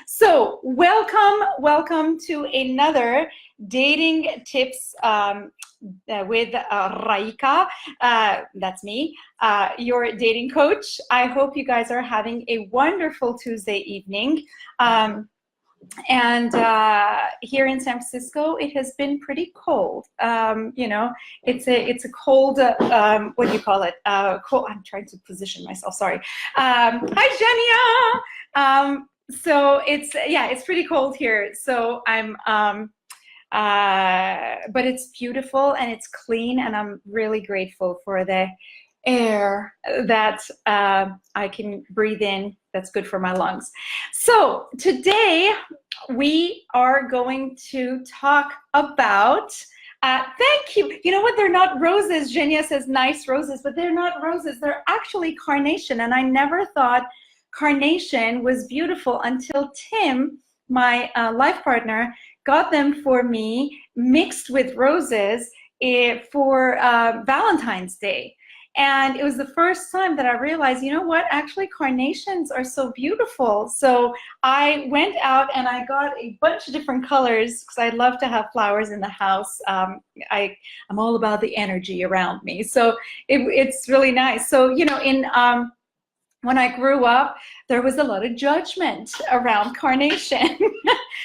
So welcome to another dating tips with Raeeka. That's me, your dating coach. I hope you guys are having a wonderful Tuesday evening. And here in San Francisco, it has been pretty cold. You know, it's a cold. What do you call it? Cold. I'm trying to position myself. Sorry. Hi, Genia. So it's pretty cold here. So but it's beautiful and it's clean, and I'm really grateful for the air that I can breathe in. That's good for my lungs. So today we are going to talk about, thank you. You know what? They're not roses. Genia says nice roses, but they're not roses. They're actually carnation. And I never thought carnation was beautiful until Tim, my life partner, got them for me mixed with roses for Valentine's Day. And it was the first time that I realized, you know what, actually carnations are so beautiful. So I went out and I got a bunch of different colors because I love to have flowers in the house. I'm all about the energy around me. So it's really nice. So, you know, when I grew up, there was a lot of judgment around carnation.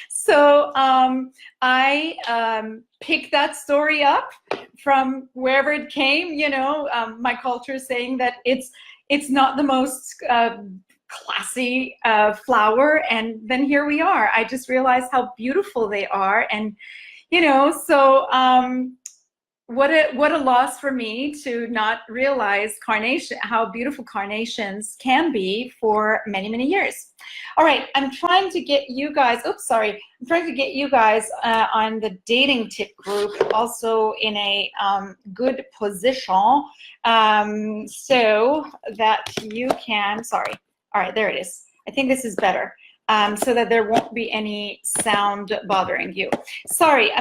So I picked that story up from wherever it came. You know, my culture is saying that it's not the most classy flower, and then here we are. I just realized how beautiful they are, and you know, so what a loss for me to not realize how beautiful carnations can be for many, many years. All right, I'm trying to get you guys, oops, sorry. I'm trying to get you guys on the dating tip group also in a good position so that you can, sorry. All right, there it is. I think this is better. So that there won't be any sound bothering you. Sorry,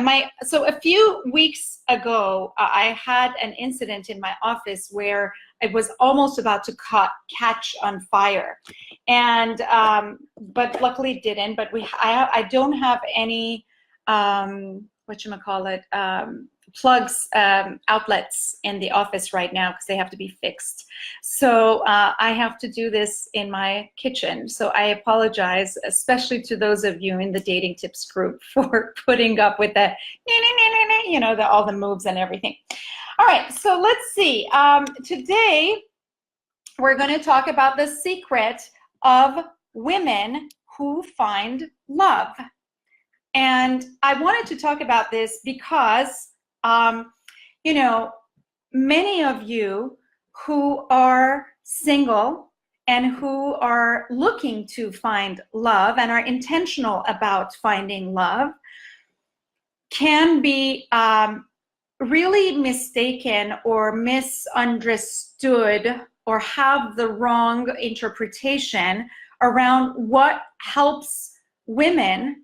so a few weeks ago, I had an incident in my office where it was almost about to catch on fire, and but luckily it didn't. But I don't have any whatchamacallit, plugs, outlets in the office right now because they have to be fixed. So I have to do this in my kitchen. So I apologize, especially to those of you in the dating tips group for putting up with the, you know, all the moves and everything. All right, so let's see. Today we're going to talk about the secret of women who find love. And I wanted to talk about this because, you know, many of you who are single and who are looking to find love and are intentional about finding love can be really mistaken or misunderstood or have the wrong interpretation around what helps women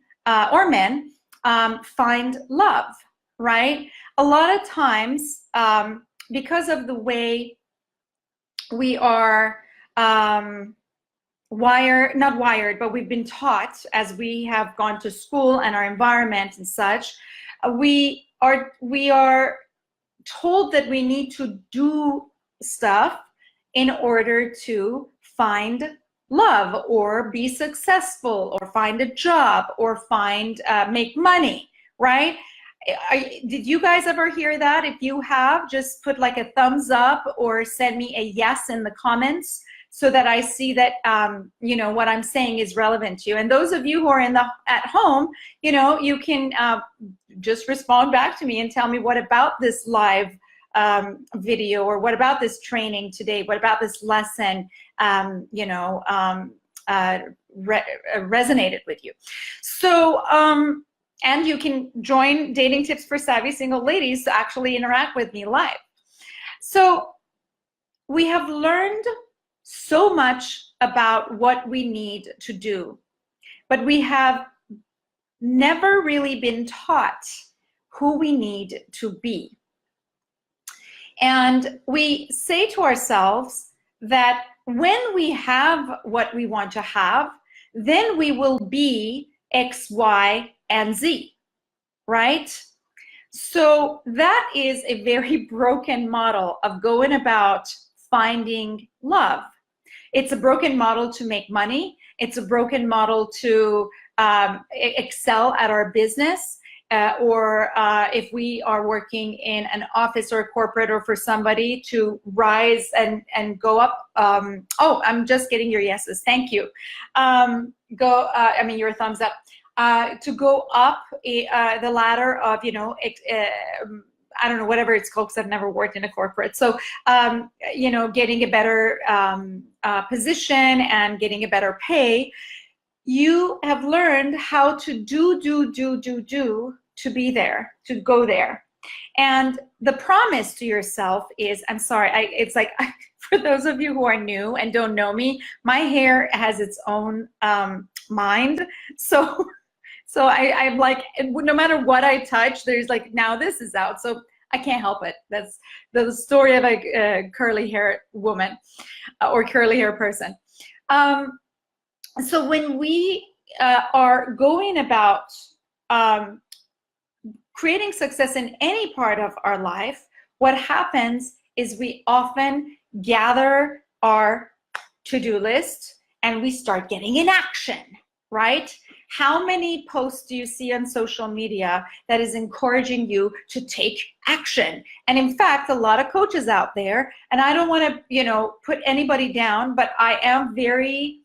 or men find love, right? A lot of times, because of the way we are not wired, but we've been taught as we have gone to school and our environment and such, we are told that we need to do stuff in order to find love or be successful or find a job or make money, right? Did you guys ever hear that? If you have, just put like a thumbs up or send me a yes in the comments so that I see that you know what I'm saying is relevant to you. And those of you who are at home, you know, you can just respond back to me and tell me what about this live video, or what about this training today, what about this lesson you know, resonated with you. So and you can join Dating Tips for Savvy Single Ladies to actually interact with me live. So we have learned so much about what we need to do, but we have never really been taught who we need to be. And we say to ourselves that when we have what we want to have, then we will be X, Y, and Z, right? So that is a very broken model of going about finding love. It's a broken model to make money. It's a broken model to excel at our business. Or if we are working in an office or a corporate, or for somebody to rise and go up. Oh, I'm just getting your yeses. Thank you. I mean, your thumbs up. To go up the ladder of, you know, I don't know, whatever it's called, because I've never worked in a corporate. So, you know, getting a better position and getting a better pay. You have learned how to do to be there, to go there. And the promise to yourself is, I'm sorry, it's like, for those of you who are new and don't know me, my hair has its own mind. So I'm like, no matter what I touch, there's like, now this is out. So I can't help it. That's the story of a curly hair woman or curly hair person. So when we are going about creating success in any part of our life, what happens is we often gather our to-do list and we start getting in action, right? How many posts do you see on social media that is encouraging you to take action? And in fact, a lot of coaches out there, and I don't want to, you know, put anybody down, but I am very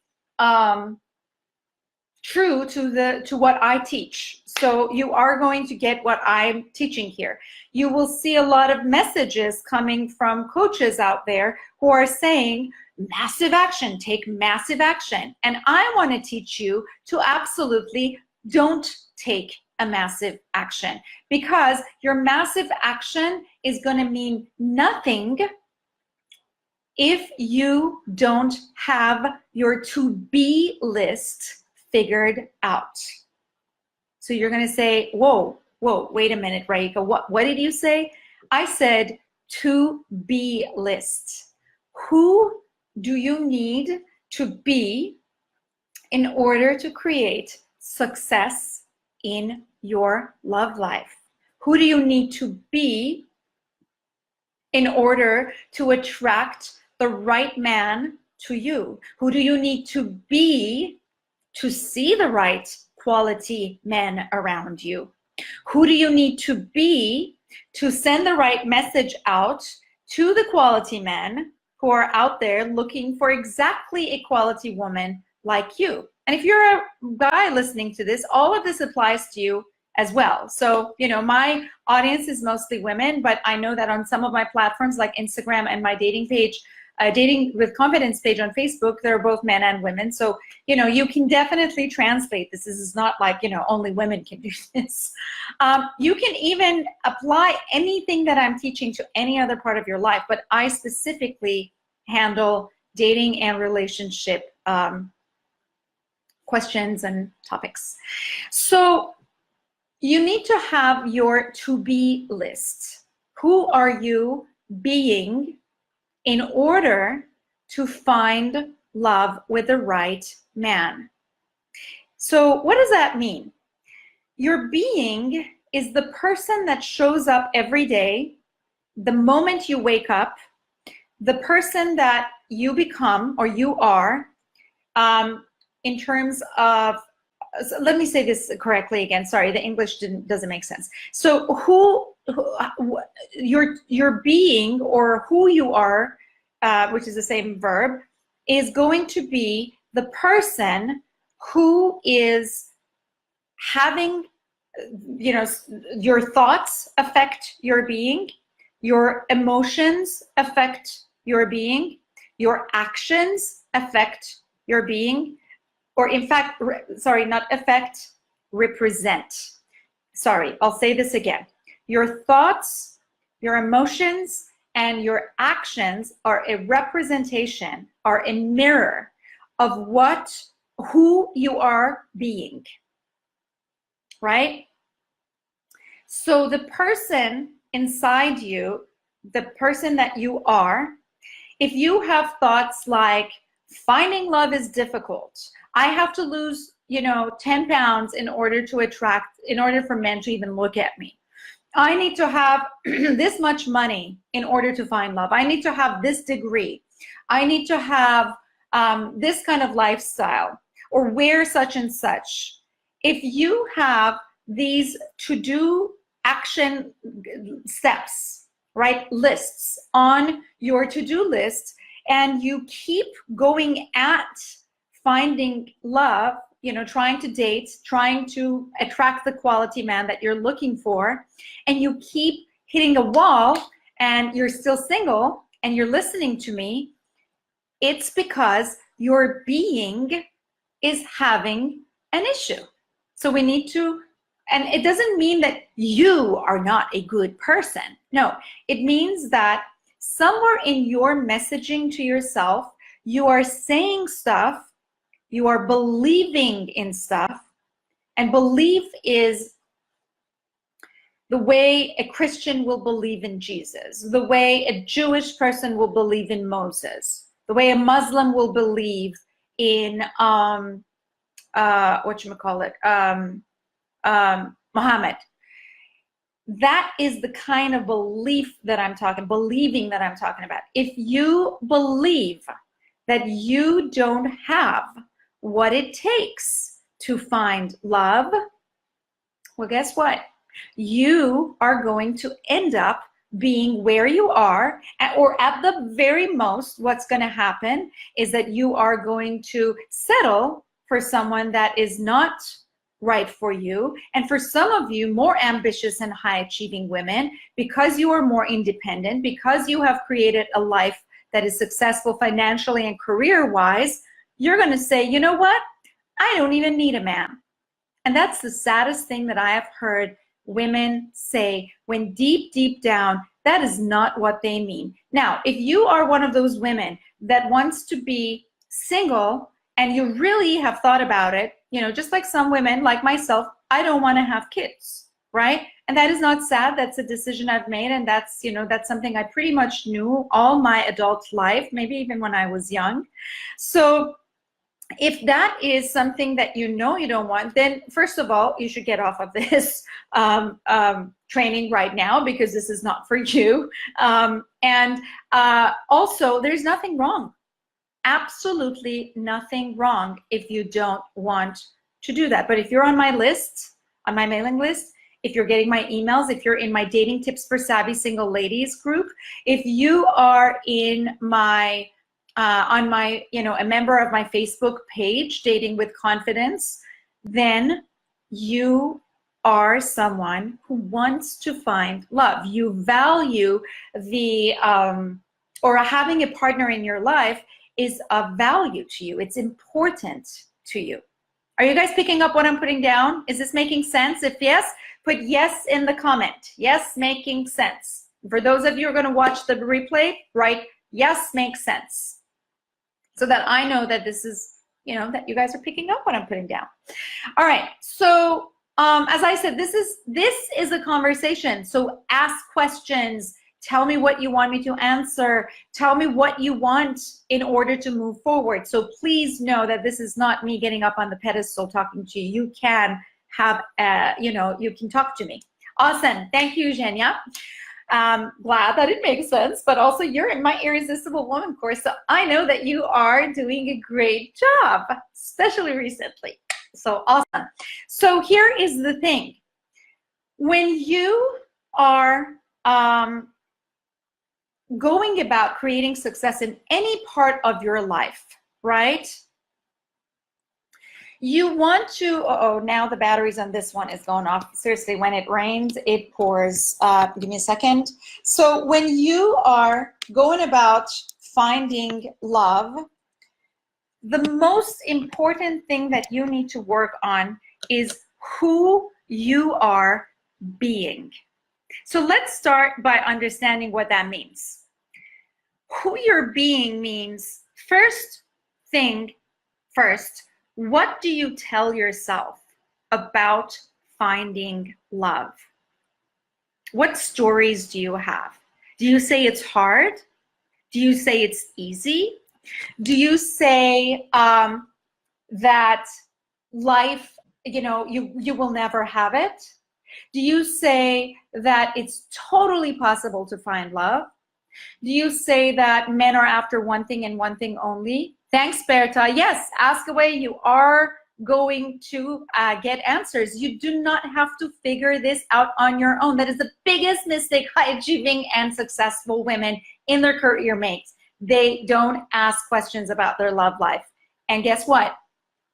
true to what I teach. So you are going to get what I'm teaching here. You will see a lot of messages coming from coaches out there who are saying, massive action, take massive action. And I want to teach you to absolutely don't take a massive action, because your massive action is going to mean nothing if you don't have your to-be list figured out. So you're going to say, whoa, wait a minute, Raeeka, what did you say? I said to-be list. Who do you need to be in order to create success in your love life? Who do you need to be in order to attract the right man to you? Who do you need to be to see the right quality men around you? Who do you need to be to send the right message out to the quality men who are out there looking for exactly a quality woman like you? And if you're a guy listening to this, all of this applies to you as well. So, you know, my audience is mostly women, but I know that on some of my platforms like Instagram and my dating page, Dating with Confidence page on Facebook, there are both men and women. So, you know, you can definitely translate this. This is not like, you know, only women can do this. You can even apply anything that I'm teaching to any other part of your life, but I specifically handle dating and relationship questions and topics. So you need to have your to-be list. Who are you being in order to find love with the right man? So what does that mean? Your being is the person that shows up every day, the moment you wake up, the person that you become or you are in terms of, so let me say this correctly again. Sorry, the English doesn't make sense. So your being or who you are, which is the same verb, is going to be the person who is having, you know, your thoughts affect your being, your emotions affect your being, your actions affect your being, or in fact, sorry, not affect, represent. Sorry, I'll say this again. Your thoughts, your emotions, and your actions are a representation, are a mirror of who you are being, right? So the person inside you, the person that you are, if you have thoughts like, finding love is difficult, I have to lose, 10 pounds in order for men to even look at me. I need to have this much money in order to find love. I need to have this degree. I need to have this kind of lifestyle or wear such and such. If you have these to-do action steps, right, lists on your to-do list, and you keep going at finding love, trying to date, trying to attract the quality man that you're looking for, and you keep hitting a wall and you're still single and you're listening to me, it's because your being is having an issue. So we need to, and it doesn't mean that you are not a good person. No, it means that somewhere in your messaging to yourself, you are saying stuff, you are believing in stuff, and belief is the way a Christian will believe in Jesus, the way a Jewish person will believe in Moses, the way a Muslim will believe in Muhammad. That is the kind of believing that I'm talking about. If you believe that you don't have what it takes to find love, well, guess what? You are going to end up being where you are, or at the very most, what's going to happen is that you are going to settle for someone that is not right for you. And for some of you, more ambitious and high achieving women, because you are more independent, because you have created a life that is successful financially and career wise, you're going to say, you know what? I don't even need a man. And that's the saddest thing that I have heard women say, when deep, deep down, that is not what they mean. Now, if you are one of those women that wants to be single and you really have thought about it, just like some women, like myself, I don't want to have kids, right? And that is not sad. That's a decision I've made, and that's, that's something I pretty much knew all my adult life, maybe even when I was young. So if that is something that you don't want, then first of all, you should get off of this training right now, because this is not for you. And also, there's nothing wrong. Absolutely nothing wrong if you don't want to do that. But if you're on my list, on my mailing list, if you're getting my emails, if you're in my Dating Tips for Savvy Single Ladies group, if you are in my on my, a member of my Facebook page, Dating with Confidence, then you are someone who wants to find love. You value the, or having a partner in your life is of value to you. It's important to you. Are you guys picking up what I'm putting down? Is this making sense? If yes, put yes in the comment. Yes, making sense. For those of you who are going to watch the replay, write yes, makes sense, so that I know that this is, that you guys are picking up what I'm putting down. All right, so as I said, this is a conversation. So ask questions. Tell me what you want me to answer. Tell me what you want in order to move forward. So please know that this is not me getting up on the pedestal talking to you. You can have, you can talk to me. Awesome. Thank you, Zhenya. Glad that it makes sense, but also you're in my Irresistible Woman course, so I know that you are doing a great job, especially recently. So awesome. So here is the thing. When you are going about creating success in any part of your life, right? You want to, now the batteries on this one is going off. Seriously, when it rains, it pours. Give me a second. So when you are going about finding love, the most important thing that you need to work on is who you are being. So let's start by understanding what that means. Who you're being means, first thing first, what do you tell yourself about finding love? What stories do you have? Do you say it's hard? Do you say it's easy? Do you say that life, you will never have it? Do you say that it's totally possible to find love? Do you say that men are after one thing and one thing only? Thanks, Berta. Yes, ask away. You are going to get answers. You do not have to figure this out on your own. That is the biggest mistake high achieving and successful women in their career make. They don't ask questions about their love life. And guess what?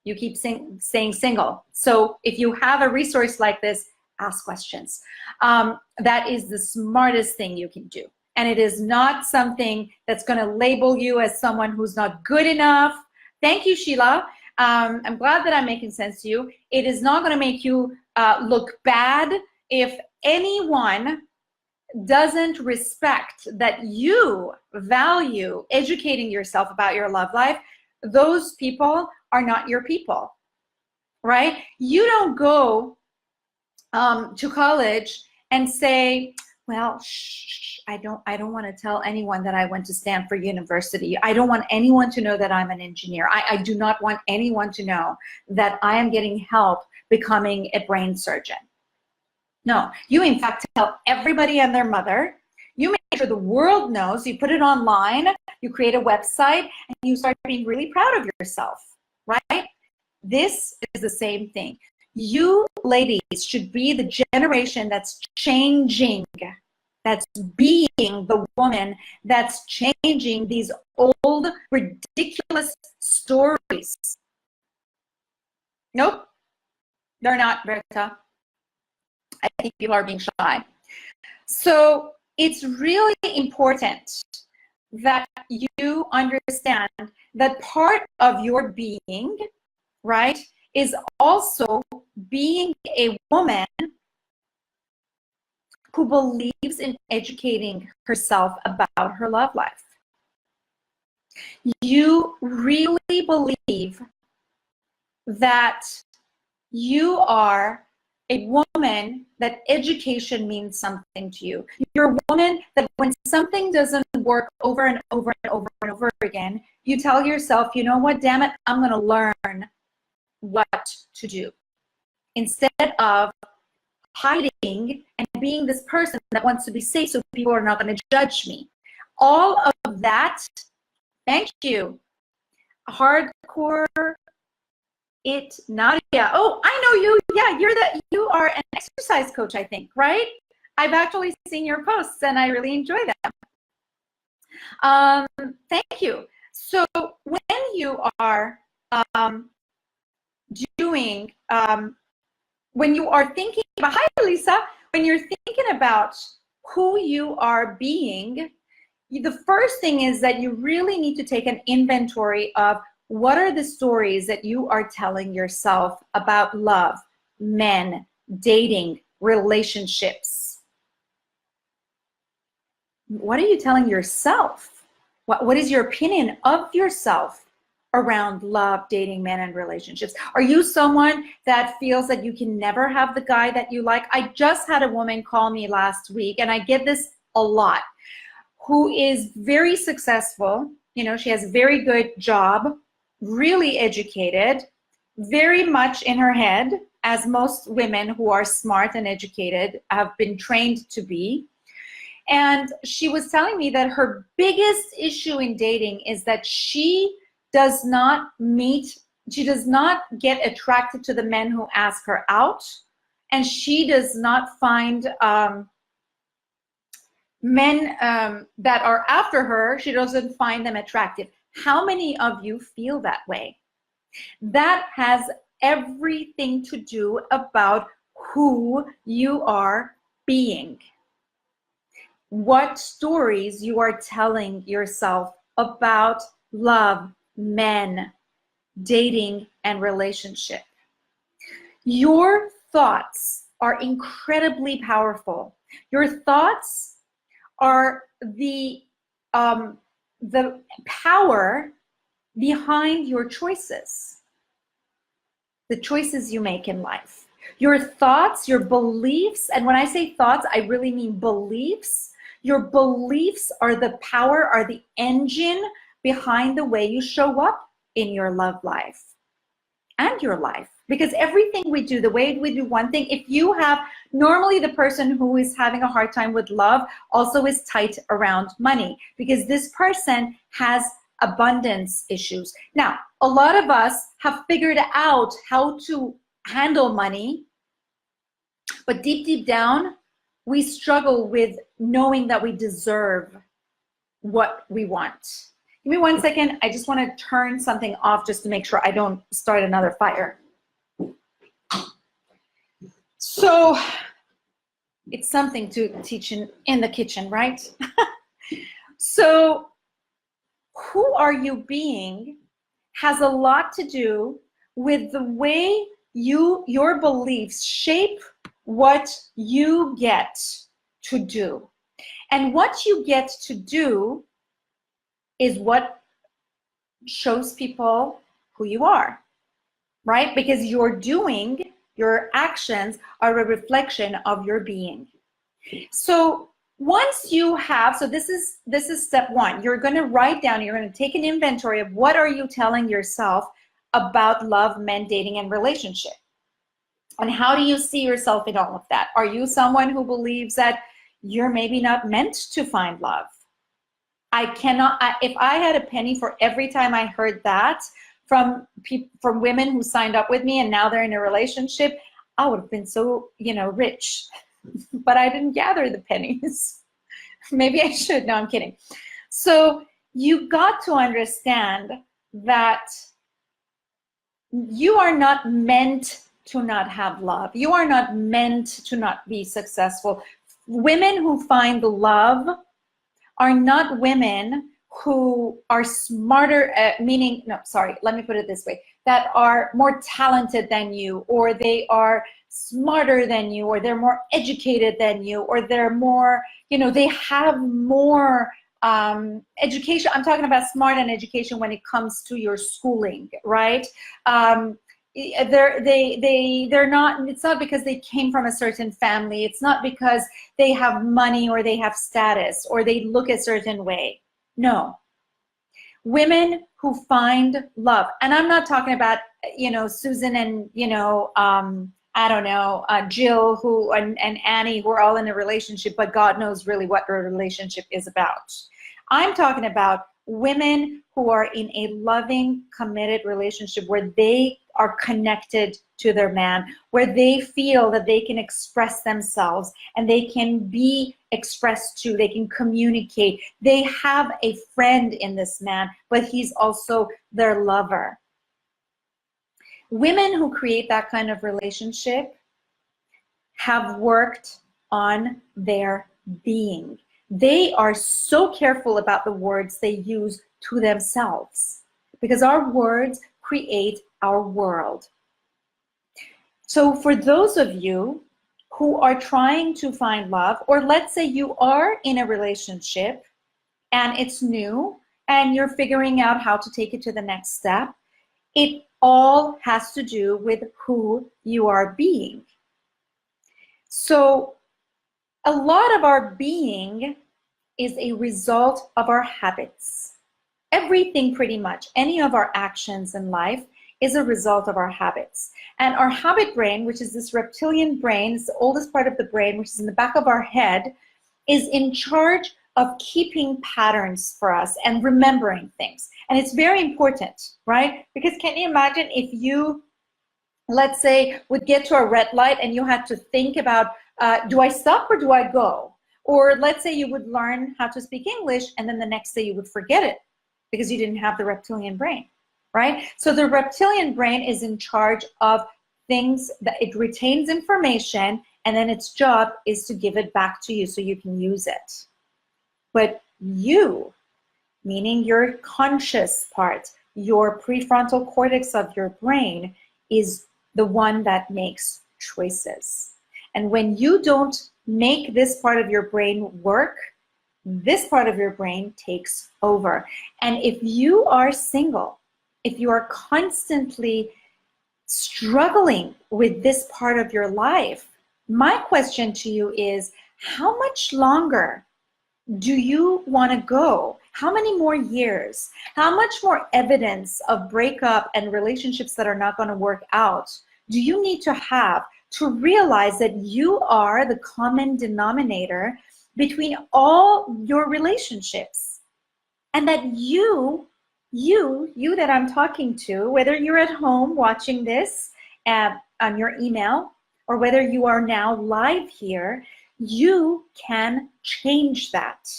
You keep saying single. So if you have a resource like this, ask questions. That is the smartest thing you can do. And it is not something that's going to label you as someone who's not good enough. Thank you, Sheila. I'm glad that I'm making sense to you. It is not going to make you look bad if anyone doesn't respect that you value educating yourself about your love life. Those people are not your people, right? You don't go to college and say, well, shh, I don't want to tell anyone that I went to Stanford University. I don't want anyone to know that I'm an engineer. I do not want anyone to know that I am getting help becoming a brain surgeon. No, you in fact tell everybody and their mother. You make sure the world knows. You put it online. You create a website, and you start being really proud of yourself, right? This is the same thing. You ladies should be the generation that's changing, that's being the woman that's changing these old, ridiculous stories. Nope, they're not, Berta. I think people are being shy. So it's really important that you understand that part of your being, right, is also being a woman who believes in educating herself about her love life. You really believe that you are a woman that education means something to you. You're a woman that when something doesn't work over and over and over and over again, you tell yourself, you know what, damn it, I'm going to learn what to do. Instead of hiding and being this person that wants to be safe so people are not going to judge me. All of that, thank you. Hardcore it, Nadia. Oh, I know you. Yeah, you are an exercise coach, I think, right? I've actually seen your posts and I really enjoy them. Thank you. So when you are when you are thinking about, hi Lisa, when you're thinking about who you are being, the first thing is that you really need to take an inventory of what are the stories that you are telling yourself about love, men, dating, relationships. What are you telling yourself? What is your opinion of yourself around love, dating, men, and relationships? Are you someone that feels that you can never have the guy that you like? I just had a woman call me last week, and I get this a lot, who is very successful. You know, she has a very good job, really educated, very much in her head, as most women who are smart and educated have been trained to be. And she was telling me that her biggest issue in dating is that she does not get attracted to the men who ask her out, and she does not find men that are after her, she doesn't find them attractive. How many of you feel that way? That has everything to do about who you are being. What stories you are telling yourself about love, men, dating, and relationship. Your thoughts are incredibly powerful. Your thoughts are the power behind your choices, the choices you make in life. Your thoughts, your beliefs, and when I say thoughts, I really mean beliefs. Your beliefs are the power, are the engine behind the way you show up in your love life. and your life. Because everything we do, the way we do one thing, if you have, normally the person who is having a hard time with love also is tight around money, because this person has abundance issues. Now, a lot of us have figured out how to handle money, but deep, deep down, we struggle with knowing that we deserve what we want. Give me 1 second. I just want to turn something off just to make sure I don't start another fire. So it's something to teach in the kitchen, right? So who are you being has a lot to do with the way your beliefs shape what you get to do. And what you get to do is what shows people who you are, right? Because your actions are a reflection of your being. So once you have, so this is step one. You're going to write down, you're going to take an inventory of what are you telling yourself about love, men, dating, and relationship. And how do you see yourself in all of that? Are you someone who believes that you're maybe not meant to find love? If I had a penny for every time I heard that from women who signed up with me and now they're in a relationship, I would have been so, rich. But I didn't gather the pennies. Maybe I should. No, I'm kidding. So you got to understand that you are not meant to not have love. You are not meant to not be successful. Women who find love are not women who are smarter, let me put it this way, that are more talented than you, or they are smarter than you, or they're more educated than you, or they're more, they have more education. I'm talking about smart and education when it comes to your schooling, right? They're not, it's not because they came from a certain family. It's not because they have money or they have status or they look a certain way. No. Women who find love, and I'm not talking about, Susan and, Jill and Annie who are all in a relationship, but God knows really what their relationship is about. I'm talking about women who are in a loving, committed relationship where they are connected to their man, where they feel that they can express themselves and they can be expressed to, they can communicate. They have a friend in this man, but he's also their lover. Women who create that kind of relationship have worked on their being. They are so careful about the words they use to themselves because our words create our world. So for those of you who are trying to find love, or let's say you are in a relationship and it's new and you're figuring out how to take it to the next step, it all has to do with who you are being. So a lot of our being is a result of our habits. Everything pretty much, any of our actions in life is a result of our habits. And our habit brain, which is this reptilian brain, it's the oldest part of the brain, which is in the back of our head, is in charge of keeping patterns for us and remembering things. And it's very important, right? Because can you imagine if you, let's say, would get to a red light and you had to think about, do I stop or do I go? Or let's say you would learn how to speak English and then the next day you would forget it because you didn't have the reptilian brain, right? So the reptilian brain is in charge of things that it retains information and then its job is to give it back to you so you can use it. But you, meaning your conscious part, your prefrontal cortex of your brain, is the one that makes choices. And when you don't make this part of your brain work, this part of your brain takes over. And if you are single, if you are constantly struggling with this part of your life, my question to you is, how much longer do you want to go How many more years? How much more evidence of breakup and relationships that are not going to work out do you need to have to realize that you are the common denominator between all your relationships? And that you that I'm talking to, whether you're at home watching this on your email, or whether you are now live here, you can change that.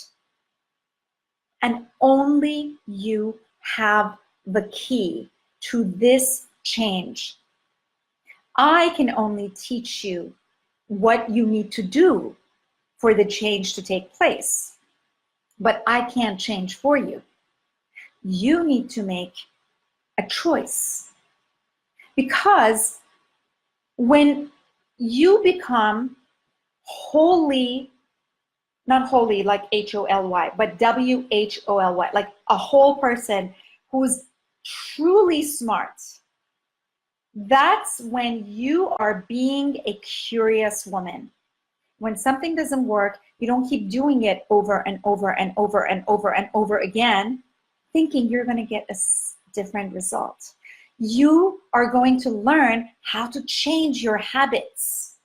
And only you have the key to this change. I can only teach you what you need to do for the change to take place, but I can't change for you. You need to make a choice, because when you become wholly, not holy like H-O-L-Y, but W-H-O-L-Y, like a whole person who's truly smart, that's when you are being a curious woman. When something doesn't work, you don't keep doing it over and over and over and over and over again, thinking you're going to get a different result. You are going to learn how to change your habits.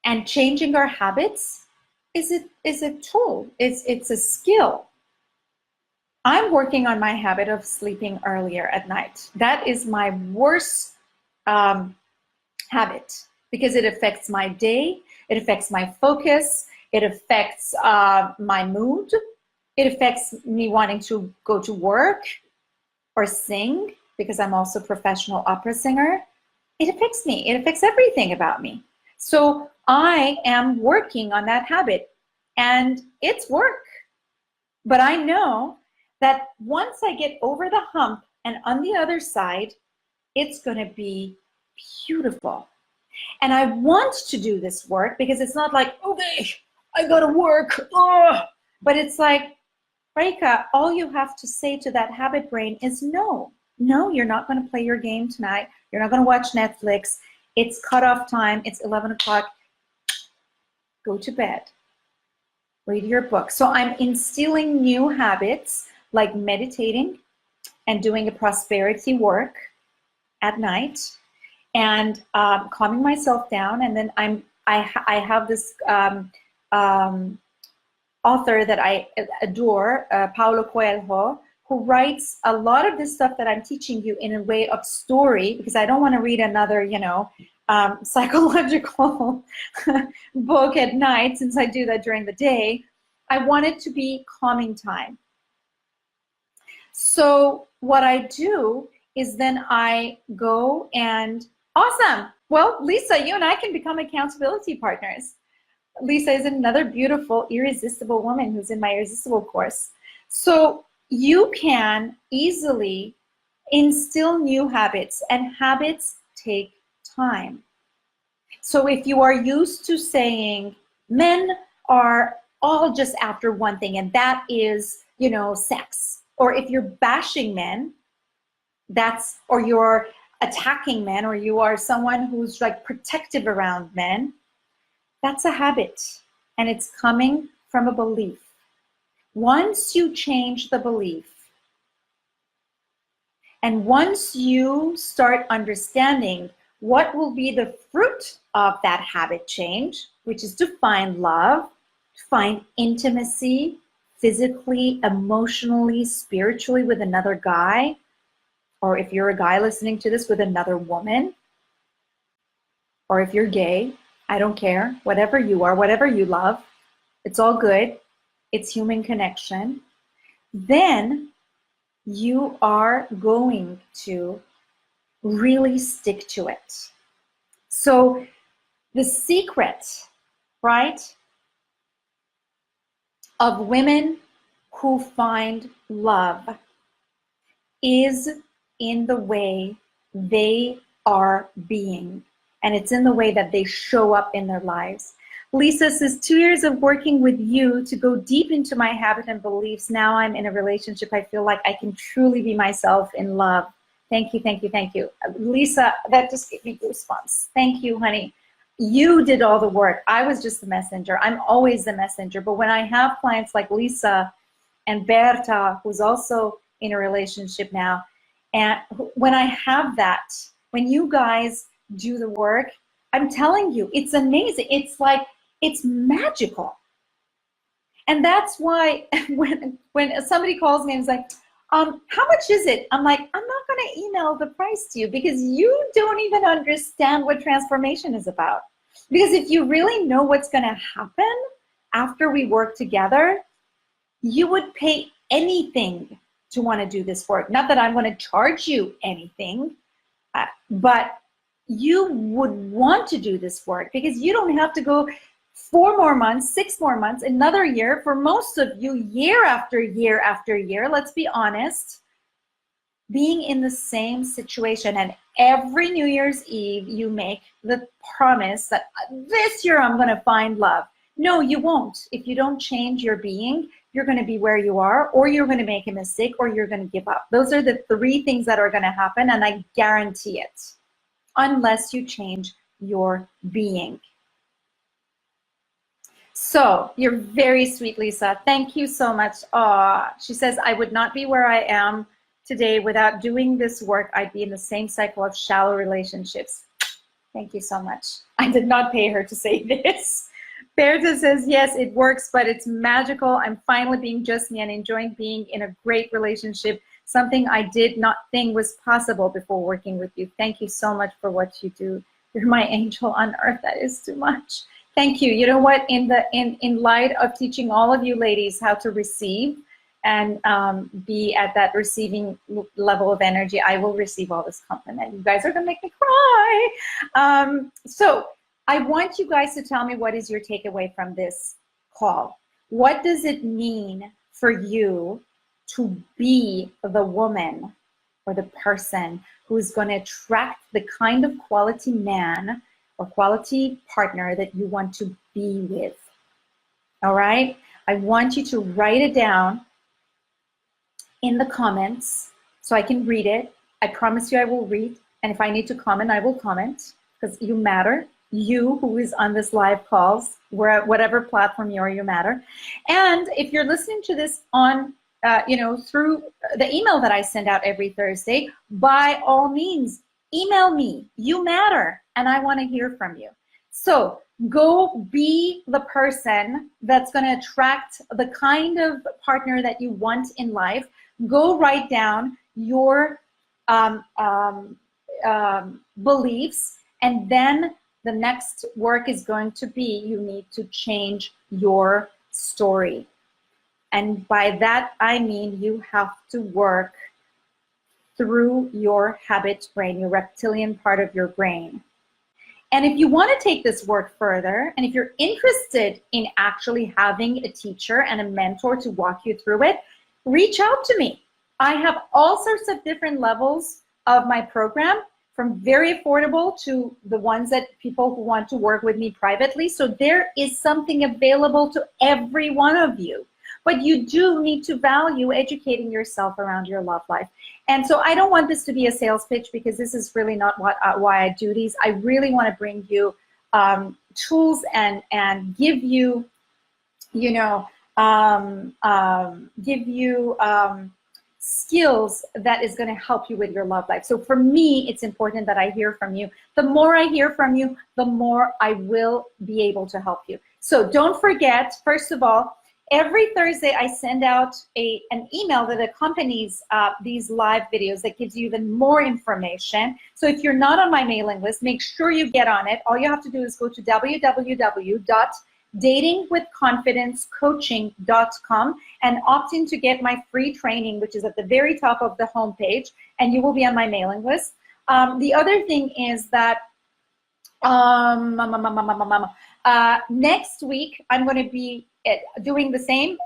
And changing our habits is a tool. It's a skill. I'm working on my habit of sleeping earlier at night. That is my worst habit, because it affects my day, it affects my focus, it affects my mood, it affects me wanting to go to work or sing, because I'm also a professional opera singer. It affects me. It affects everything about me. So I am working on that habit, and it's work. But I know that once I get over the hump and on the other side, it's going to be beautiful. And I want to do this work, because it's not like, okay, I got to work. But it's like, Raeeka, all you have to say to that habit brain is no. No, you're not going to play your game tonight. You're not going to watch Netflix. It's cutoff time. It's 11 o'clock. Go to bed. Read your book. So I'm instilling new habits like meditating and doing a prosperity work at night, and calming myself down. And then I have this author that I adore, Paulo Coelho, who writes a lot of this stuff that I'm teaching you in a way of story, because I don't want to read another, psychological book at night, since I do that during the day. I want it to be calming time. So what I do is then I go and, awesome. Well, Lisa, you and I can become accountability partners. Lisa is another beautiful, irresistible woman who's in my Irresistible course. So you can easily instill new habits, and habits take time. So if you are used to saying men are all just after one thing, and that is, sex, or if you're bashing men, or you're attacking men, or you are someone who's like protective around men, that's a habit, and it's coming from a belief. Once you change the belief, and once you start understanding what will be the fruit of that habit change, which is to find love, to find intimacy, physically, emotionally, spiritually with another guy, or if you're a guy listening to this, with another woman, or if you're gay, I don't care, whatever you are, whatever you love, it's all good. It's human connection. Then you are going to really stick to it. So the secret, right, of women who find love is in the way they are being, and it's in the way that they show up in their lives. Lisa says, 2 years of working with you to go deep into my habit and beliefs. Now I'm in a relationship. I feel like I can truly be myself in love. Thank you, thank you, thank you. Lisa, that just gave me goosebumps. Thank you, honey. You did all the work. I was just the messenger. I'm always the messenger. But when I have clients like Lisa and Berta, who's also in a relationship now. And when I have that, when you guys do the work, I'm telling you, it's amazing. It's like, it's magical. And that's why when somebody calls me and is like, how much is it? I'm like, I'm not going to email the price to you because you don't even understand what transformation is about. Because if you really know what's going to happen after we work together, you would pay anything to want to do this work. Not that I'm going to charge you anything, but you would want to do this work because you don't have to go 4 more months, 6 more months, another year. For most of you, year after year after year, let's be honest, being in the same situation. And every New Year's Eve, you make the promise that this year I'm going to find love. No, you won't. If you don't change your being, you're going to be where you are, or you're going to make a mistake, or you're going to give up. Those are the 3 things that are going to happen, and I guarantee it, unless you change your being. So you're very sweet, Lisa. Thank you so much. She says, I would not be where I am today without doing this work. I'd be in the same cycle of shallow relationships. Thank you so much. I did not pay her to say this. Berta says, yes, it works, but it's magical. I'm finally being just me and enjoying being in a great relationship, something I did not think was possible before working with you. Thank you so much for what you do. You're my angel on earth. That is too much. Thank you. You know what? In light of teaching all of you ladies how to receive and be at that receiving level of energy, I will receive all this compliment. You guys are gonna make me cry. So I want you guys to tell me, what is your takeaway from this call? What does it mean for you to be the woman or the person who's going to attract the kind of quality man or quality partner that you want to be with? All right? I want you to write it down in the comments so I can read it. I promise you I will read. And if I need to comment, I will comment, because you matter. You who is on this live calls, whatever platform you are, you matter. And if you're listening to this on, through the email that I send out every Thursday, by all means, email me. You matter, and I want to hear from you. So go be the person that's going to attract the kind of partner that you want in life. Go write down your beliefs, and then the next work is going to be, you need to change your story. And by that, I mean you have to work through your habit brain, your reptilian part of your brain. And if you want to take this work further, and if you're interested in actually having a teacher and a mentor to walk you through it, reach out to me. I have all sorts of different levels of my program, from very affordable to the ones that people who want to work with me privately. So there is something available to every one of you. But you do need to value educating yourself around your love life. And so I don't want this to be a sales pitch, because this is really not why I do these. I really want to bring you tools and give you, skills that is going to help you with your love life. So for me, it's important that I hear from you. The more I hear from you, the more I will be able to help you. So don't forget, first of all, every Thursday I send out an email that accompanies these live videos that gives you even more information. So if you're not on my mailing list, make sure you get on it. All you have to do is go to www.datingwithconfidencecoaching.com and opt in to get my free training, which is at the very top of the homepage, and you will be on my mailing list. The other thing is that next week I'm going to be doing the same,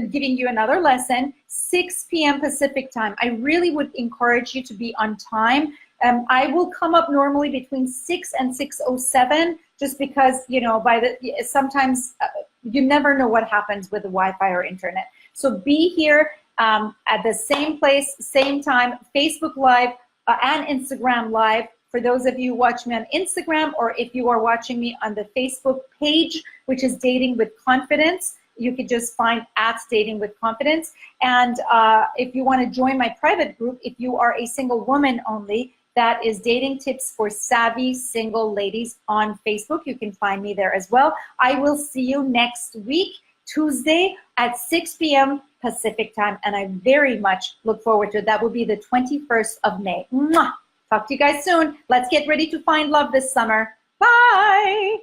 giving you another lesson, 6 p.m. Pacific time. I really would encourage you to be on time. I will come up normally between 6 and 6:07, just because, sometimes you never know what happens with the Wi-Fi or internet. So be here at the same place, same time, Facebook Live and Instagram Live. For those of you who watch me on Instagram, or if you are watching me on the Facebook page, which is Dating with Confidence, you could just find at Dating with Confidence. And if you want to join my private group, if you are a single woman only, that is Dating Tips for Savvy Single Ladies on Facebook. You can find me there as well. I will see you next week, Tuesday at 6 p.m. Pacific time, and I very much look forward to it. That will be the 21st of May. Mwah! Talk to you guys soon. Let's get ready to find love this summer. Bye!